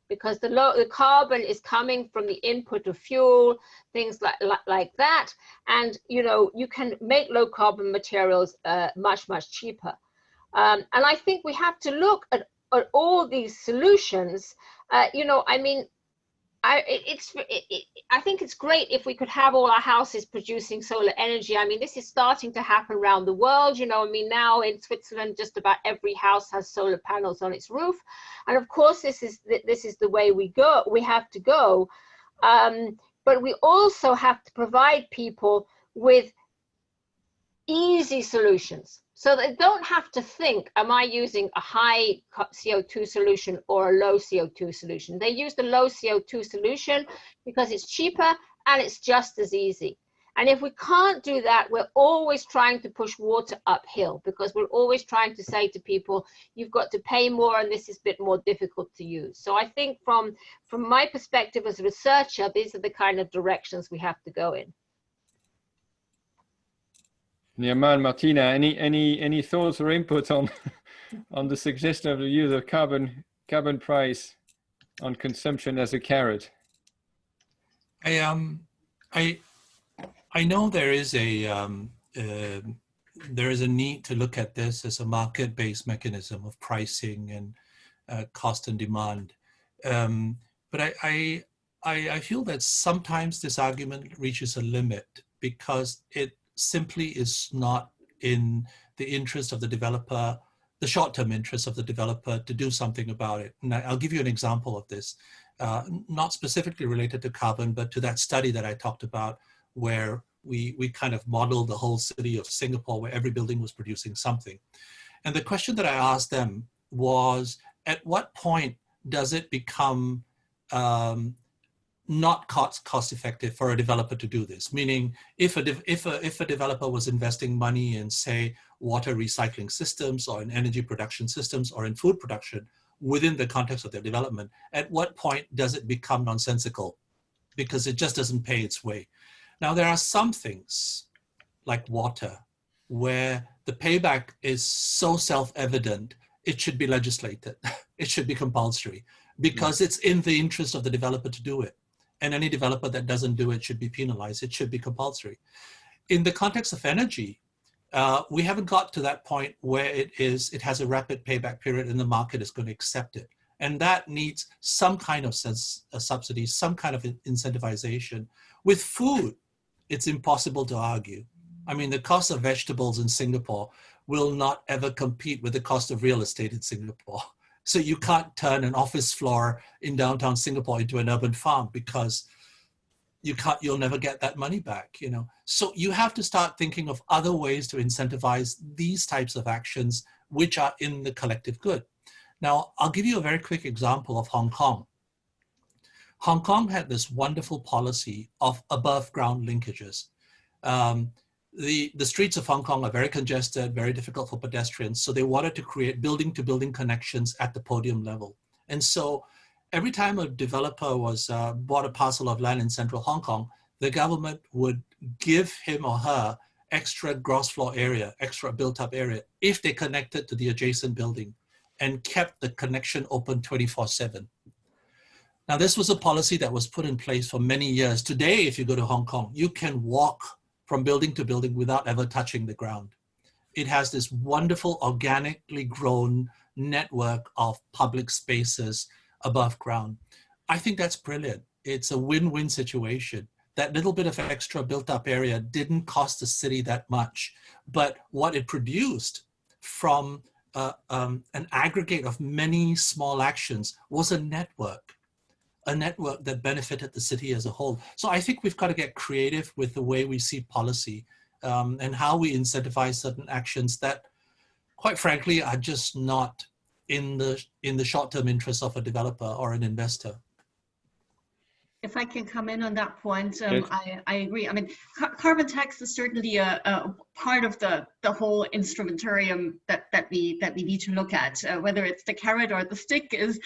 because the carbon is coming from the input of fuel, things like that. And, you can make low carbon materials much, much cheaper. And I think we have to look at all these solutions. I I think it's great if we could have all our houses producing solar energy. I mean, this is starting to happen around the world. You know, I mean, now in Switzerland, just about every house has solar panels on its roof, and of course, this is the way we go. We have to go, but we also have to provide people with easy solutions. So they don't have to think, am I using a high CO2 solution or a low CO2 solution? They use the low CO2 solution because it's cheaper and it's just as easy. And if we can't do that, we're always trying to push water uphill, because we're always trying to say to people, you've got to pay more and this is a bit more difficult to use. So I think from my perspective as a researcher, these are the kind of directions we have to go in. Nirmal, Martina, any thoughts or input on the suggestion of the use of carbon price on consumption as a carrot? I know there is a need to look at this as a market-based mechanism of pricing and cost and demand, but I feel that sometimes this argument reaches a limit because it simply is not in the interest of the developer, the short-term interest of the developer, to do something about it. And I'll give you an example of this, not specifically related to carbon, but to that study that I talked about, where we kind of modeled the whole city of Singapore, where every building was producing something. And the question that I asked them was, at what point does it become not cost effective for a developer to do this? Meaning, if a developer was investing money in, say, water recycling systems or in energy production systems or in food production within the context of their development, at what point does it become nonsensical? Because it just doesn't pay its way. Now, there are some things like water where the payback is so self-evident, it should be legislated. It should be compulsory, because it's in the interest of the developer to do it. And any developer that doesn't do it should be penalized. It should be compulsory. In the context of energy, we haven't got to that point where it has a rapid payback period and the market is going to accept it. And that needs some kind of subsidy, some kind of incentivization. With food, it's impossible to argue. I mean, the cost of vegetables in Singapore will not ever compete with the cost of real estate in Singapore. So you can't turn an office floor in downtown Singapore into an urban farm, because you'll never get that money back, you know. So you have to start thinking of other ways to incentivize these types of actions, which are in the collective good. Now, I'll give you a very quick example of Hong Kong. Hong Kong had this wonderful policy of above ground linkages. The streets of Hong Kong are very congested, very difficult for pedestrians. So they wanted to create building to building connections at the podium level. And so every time a developer bought a parcel of land in central Hong Kong, the government would give him or her extra gross floor area, extra built up area, if they connected to the adjacent building and kept the connection open 24/7. Now, this was a policy that was put in place for many years. Today, if you go to Hong Kong, you can walk from building to building without ever touching the ground. It has this wonderful organically grown network of public spaces above ground. I think that's brilliant. It's a win-win situation. That little bit of extra built up area didn't cost the city that much, but what it produced from an aggregate of many small actions was a network that benefited the city as a whole. So I think we've got to get creative with the way we see policy and how we incentivize certain actions that, quite frankly, are just not in the short-term interest of a developer or an investor. If I can come in on that point, Yes. I agree. I mean, carbon tax is certainly a part of the whole instrumentarium that we need to look at. Whether it's the carrot or the stick is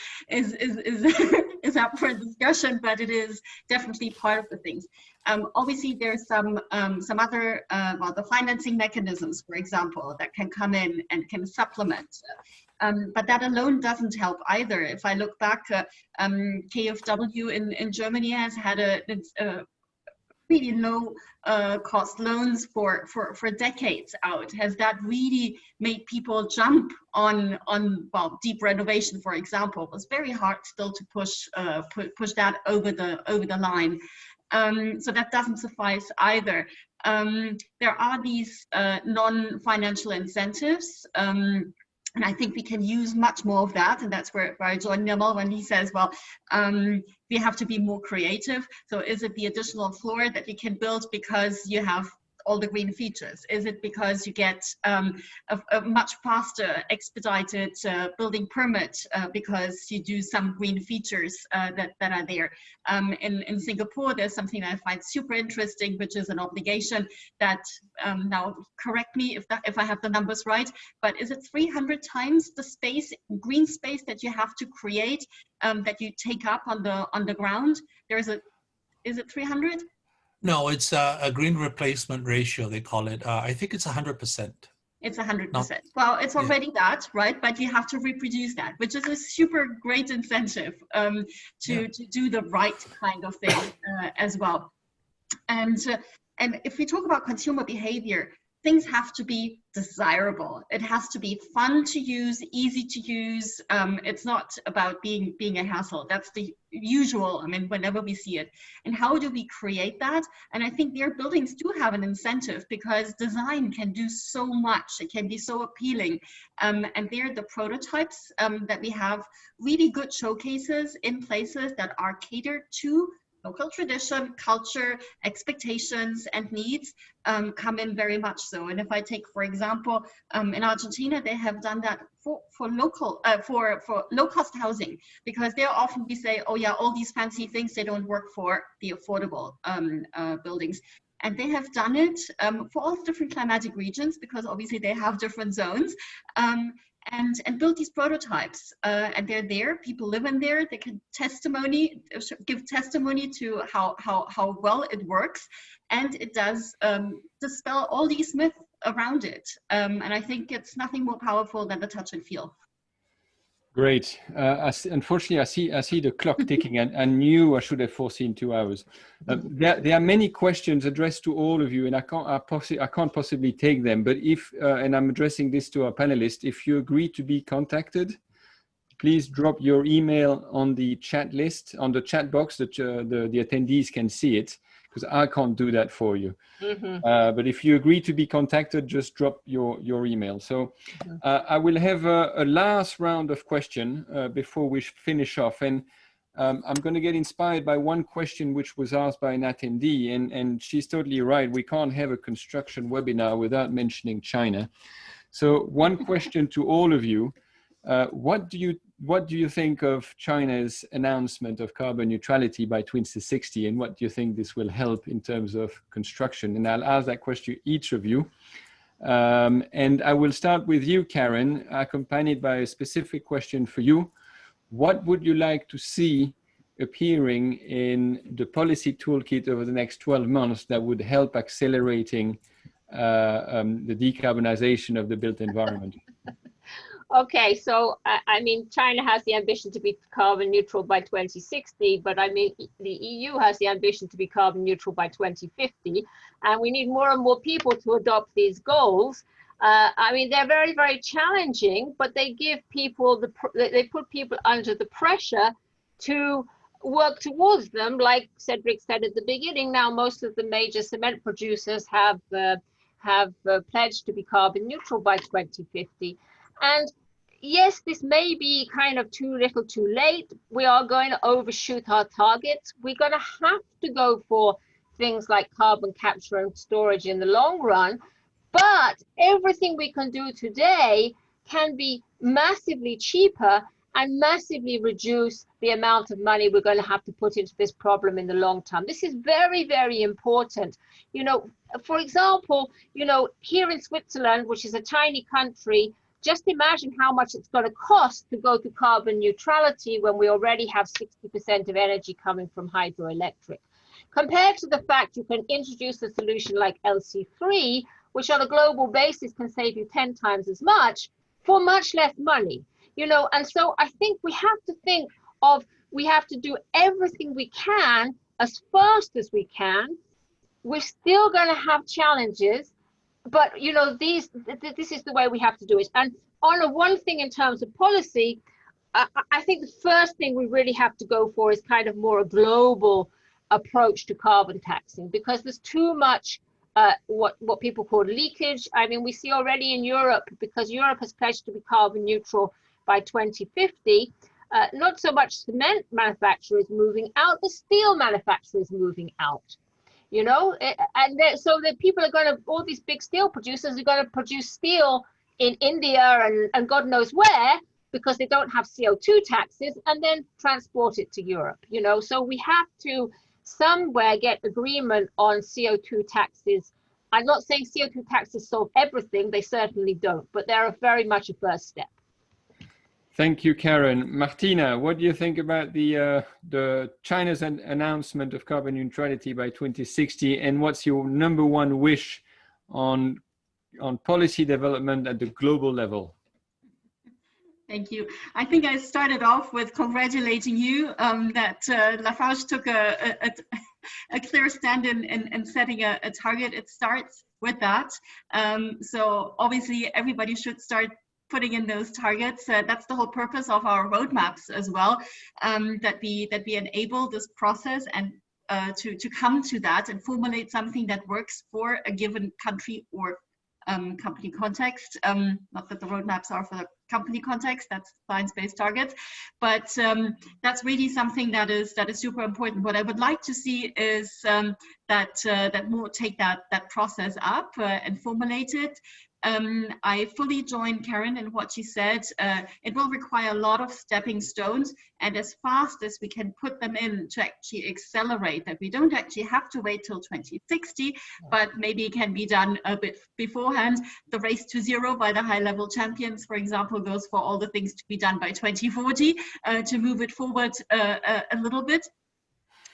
up for discussion, but it is definitely part of the things. Obviously, there's some other the financing mechanisms, for example, that can come in and can supplement. But that alone doesn't help either. If I look back, KfW in Germany has had really low cost loans for decades out? Has that really made people jump on well, deep renovation, for example? It was very hard still to push that over the line. So that doesn't suffice either. There are these non-financial incentives. And I think we can use much more of that. And that's where I join Nirmal when he says, well, we have to be more creative. So is it the additional floor that you can build because you have all the green features? Is it because you get a much faster expedited building permit because you do some green features that are there? In Singapore, there's something that I find super interesting, which is an obligation that, now correct me if I have the numbers right, but is it 300 times the space, green space that you have to create that you take up on the ground? Is it 300? No, it's a green replacement ratio, they call it. I think it's 100%. It's 100%. Well, it's already that, right? But you have to reproduce that, which is a super great incentive to do the right kind of thing as well. And if we talk about consumer behavior, things have to be desirable. It has to be fun to use, easy to use. It's not about being a hassle. That's the usual, I mean, whenever we see it. And how do we create that? And I think their buildings do have an incentive because design can do so much. It can be so appealing. And they're the prototypes that we have really good showcases in places that are catered to local tradition, culture, expectations, and needs come in very much so. And if I take, for example, in Argentina, they have done that for low-cost housing, because there often we say, oh yeah, all these fancy things, they don't work for the affordable buildings. And they have done it for all different climatic regions, because obviously they have different zones. And build these prototypes, and they're there. People live in there. They can give testimony to how well it works, and it does dispel all these myths around it. And I think it's nothing more powerful than the touch and feel. Great. Unfortunately, I see the clock ticking, and I knew I should have foreseen 2 hours. There are many questions addressed to all of you, and I can't possibly take them. But if, and I'm addressing this to our panelists, if you agree to be contacted, please drop your email on the chat list, on the chat box, that the attendees can see it, because I can't do that for you. But if you agree to be contacted, just drop your email. So I will have a last round of question before we finish off. And I'm going to get inspired by one question which was asked by an attendee, and she's totally right. We can't have a construction webinar without mentioning China. So one question to all of you: what do you think of China's announcement of carbon neutrality by 2060, and what do you think this will help in terms of construction? And I'll ask that question to each of you. And I will start with you, Karen, accompanied by a specific question for you. What would you like to see appearing in the policy toolkit over the next 12 months that would help accelerating the decarbonization of the built environment? Okay, so I mean, China has the ambition to be carbon neutral by 2060, but I mean, the EU has the ambition to be carbon neutral by 2050, and we need more and more people to adopt these goals. I mean, they're very, very challenging, but they give people they put people under the pressure to work towards them. Like Cedric said at the beginning, now most of the major cement producers have pledged to be carbon neutral by 2050. And yes, this may be kind of too little too late. We are going to overshoot our targets. We're going to have to go for things like carbon capture and storage in the long run. But everything we can do today can be massively cheaper and massively reduce the amount of money we're going to have to put into this problem in the long term. This is very, very important. You know, for example, you know, here in Switzerland, which is a tiny country, just imagine how much it's going to cost to go to carbon neutrality when we already have 60% of energy coming from hydroelectric. Compared to the fact you can introduce a solution like LC3, which on a global basis can save you 10 times as much for much less money. You know, and so I think we have to think of, we have to do everything we can as fast as we can we're still going to have challenges, but you know, this is the way we have to do it. And on one thing in terms of policy, I think the first thing we really have to go for is kind of more a global approach to carbon taxing, because there's too much what people call leakage. I mean, we see already in Europe, because Europe has pledged to be carbon neutral by 2050, not so much cement manufacturers moving out, the steel manufacturers moving out. You know, so that people are going to, all these big steel producers are going to produce steel in India and God knows where, because they don't have CO2 taxes, and then transport it to Europe. You know, so we have to somewhere get agreement on CO2 taxes. I'm not saying CO2 taxes solve everything, they certainly don't, but they're very much a first step. Thank you, Karen. Martina, what do you think about the China's announcement of carbon neutrality by 2060, and what's your number one wish on policy development at the global level? Thank you. I think I started off with congratulating you that Lafarge took a clear stand in setting a target. It starts with that. So obviously everybody should start putting in those targets. That's the whole purpose of our roadmaps as well, that we enable this process and to come to that and formulate something that works for a given country or company context. Not that the roadmaps are for the company context, that's science-based targets, but that's really something that is super important. What I would like to see is that more take that process up and formulate it. I fully join Karen in what she said. It will require a lot of stepping stones, and as fast as we can put them in to actually accelerate that, we don't actually have to wait till 2060, but maybe it can be done a bit beforehand. The race to zero by the high-level champions, for example, goes for all the things to be done by 2040 to move it forward a little bit.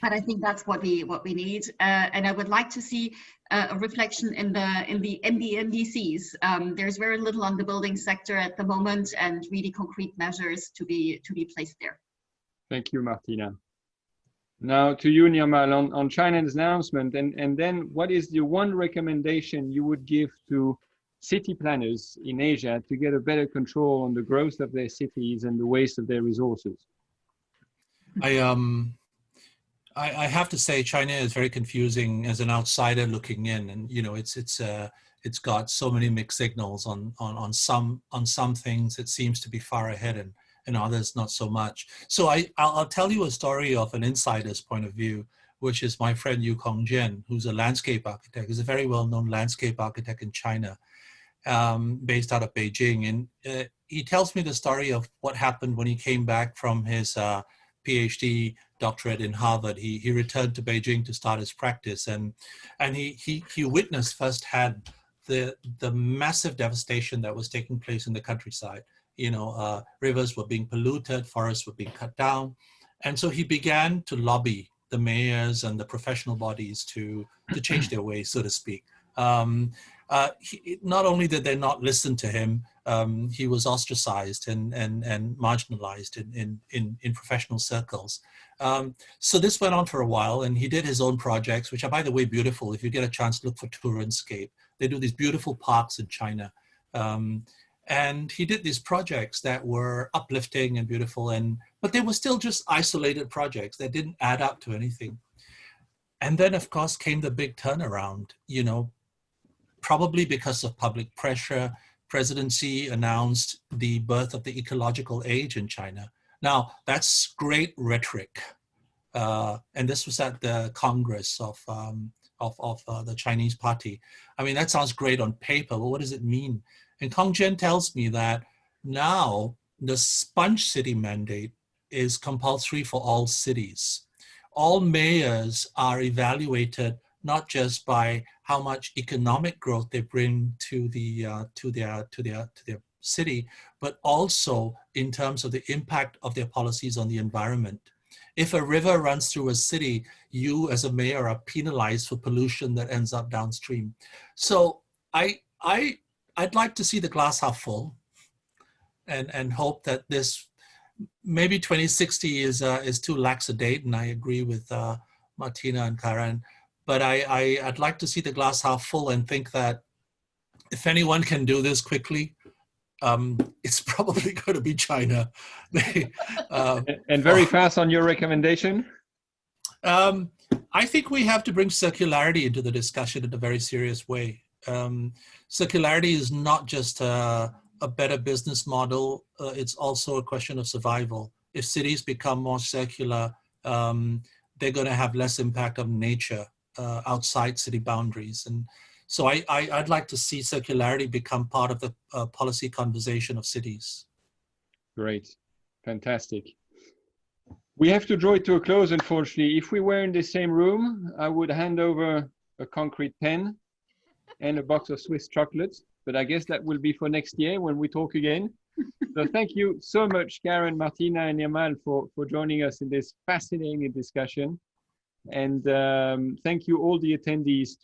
But I think that's what we need, and I would like to see a reflection in the NDCs. There's very little on the building sector at the moment, and really concrete measures to be placed there. Thank you, Martina. Now to you, Nirmal, on China's announcement, and then what is the one recommendation you would give to city planners in Asia to get a better control on the growth of their cities and the waste of their resources? I have to say, China is very confusing as an outsider looking in, and you know, it's got so many mixed signals on some things. It seems to be far ahead, and others not so much. So I'll tell you a story of an insider's point of view, which is my friend Yu Kongjian, who's a landscape architect. He's a very well-known landscape architect in China, based out of Beijing, and he tells me the story of what happened when he came back from his PhD doctorate in Harvard. He returned to Beijing to start his practice, and he witnessed firsthand the massive devastation that was taking place in the countryside. You know, rivers were being polluted, forests were being cut down, and so he began to lobby the mayors and the professional bodies to change their ways, so to speak. Not only did they not listen to him, he was ostracized and marginalized in professional circles. So this went on for a while, and he did his own projects, which are, by the way, beautiful. If you get a chance to look for Tourandscape, they do these beautiful parks in China. And he did these projects that were uplifting and beautiful, but they were still just isolated projects that didn't add up to anything. And then, of course, came the big turnaround, you know, probably because of public pressure. President Xi announced the birth of the ecological age in China. Now, that's great rhetoric. And this was at the Congress of the Chinese Party. I mean, that sounds great on paper, but what does it mean? And Kongjian tells me that now the sponge city mandate is compulsory for all cities. All mayors are evaluated not just by how much economic growth they bring to their city, but also in terms of the impact of their policies on the environment. If a river runs through a city, you as a mayor are penalized for pollution that ends up downstream. So I'd like to see the glass half full, and hope that this, maybe 2060 is too lax a date, and I agree with Martina and Karen. but I'd like to see the glass half full and think that if anyone can do this quickly, it's probably going to be China. And very fast on your recommendation? I think we have to bring circularity into the discussion in a very serious way. Circularity is not just a better business model, it's also a question of survival. If cities become more circular, they're going to have less impact on nature outside city boundaries. And so I'd like to see circularity become part of the policy conversation of cities. Great, fantastic. We have to draw it to a close, unfortunately. If we were in the same room, I would hand over a concrete pen and a box of Swiss chocolates, but I guess that will be for next year when we talk again. So thank you so much, Karen, Martina, and Nirmal for joining us in this fascinating discussion. And thank you all the attendees